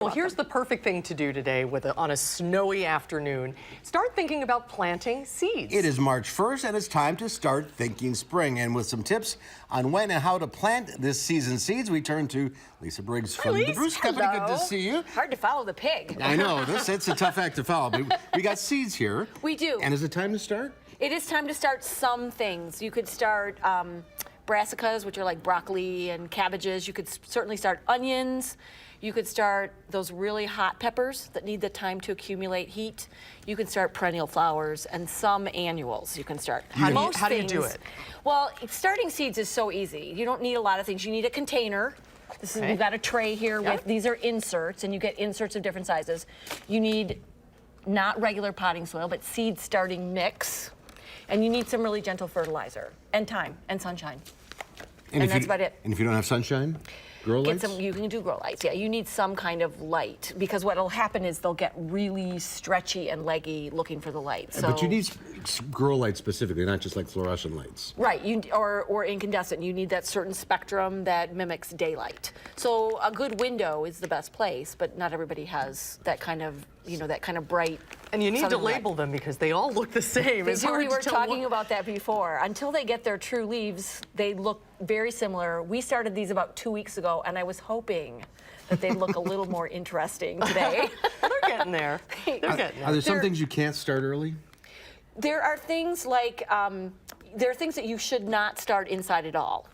Well, here's the perfect thing to do today on a snowy afternoon. Start thinking about planting seeds. It is March 1st, and it's time to start thinking spring. And with some tips on when and how to plant this season's seeds, we turn to Lisa Briggs from the Brewers Company. Good to see you. Hard to follow the pig. I know, it's a tough act to follow, but we got seeds here. We do. And is it time to start? It is time to start some things. You could start brassicas, which are like broccoli and cabbages. You could certainly start onions. You could start those really hot peppers that need the time to accumulate heat. You can start perennial flowers and some annuals you can start. How do you do it? Well, starting seeds is so easy. You don't need a lot of things. You need a container. We've got a tray here with, these are inserts, and you get inserts of different sizes. You need not regular potting soil, but seed starting mix. And you need some really gentle fertilizer and time and sunshine. And that's about it. And if you don't have sunshine? Grow lights? You can do grow lights, yeah. You need some kind of light because what'll happen is they'll get really stretchy and leggy looking for the light. So, but you need grow lights specifically, not just like fluorescent lights. Right, or incandescent. You need that certain spectrum that mimics daylight. So a good window is the best place, but not everybody has that kind of, that kind of bright. And you need to label them because they all look the same. We were talking about that before. Until they get their true leaves, they look very similar. We started these about 2 weeks ago, and I was hoping that they'd look a little more interesting today. They're getting there. They're getting there. Are there some things you can't start early? There are things like, there are things that you should not start inside at all.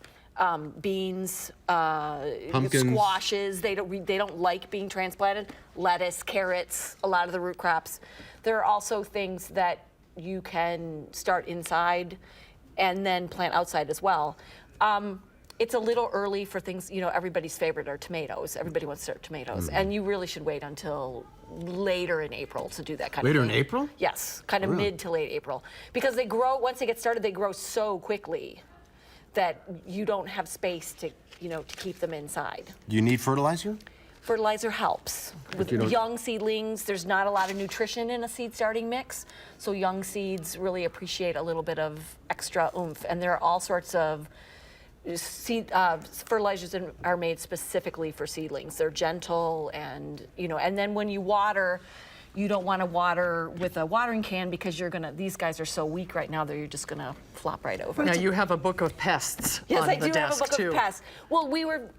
Beans, pumpkins, squashes, they don't like being transplanted. Lettuce, carrots, a lot of the root crops. There are also things that you can start inside and then plant outside as well. It's a little early for things, everybody's favorite are tomatoes. Everybody wants to start tomatoes. And you really should wait until later in April to do that kind of thing. Later in April? Yes, kind of mid to late April. Because they grow, once they get started, they grow so quickly that you don't have space to, to keep them inside. Do you need fertilizer? Fertilizer helps. With young seedlings, there's not a lot of nutrition in a seed starting mix, so young seeds really appreciate a little bit of extra oomph. And there are all sorts of fertilizers that are made specifically for seedlings. They're gentle and, and then when you water, you don't want to water with a watering can because these guys are so weak right now that you're just gonna flop right over. Now you have a book of pests yes, on I the do desk have a book too. of pests. Well,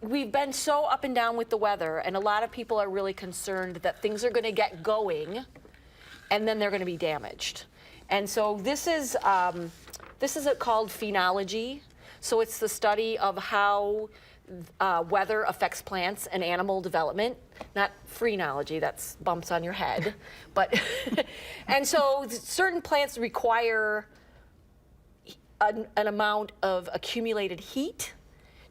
we've been so up and down with the weather, and a lot of people are really concerned that things are gonna get going and then they're gonna be damaged. And so this is called phenology. So it's the study of how weather affects plants and animal development, not phrenology, that's bumps on your head, but, and so certain plants require an amount of accumulated heat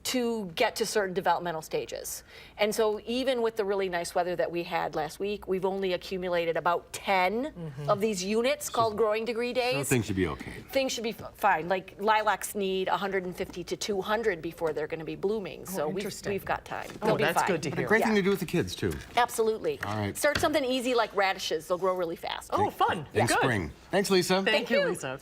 to get to certain developmental stages. And so even with the really nice weather that we had last week, we've only accumulated about 10 of these units called growing degree days. So things should be okay. Things should be fine. Like lilacs need 150 to 200 before they're going to be blooming. So we've got time. They'll be that's fine. good to hear. A great thing to do with the kids too. Absolutely. All right. Start something easy like radishes. They'll grow really fast. Oh, fun. In Good. spring. Thanks, Lisa. Thank you, Lisa.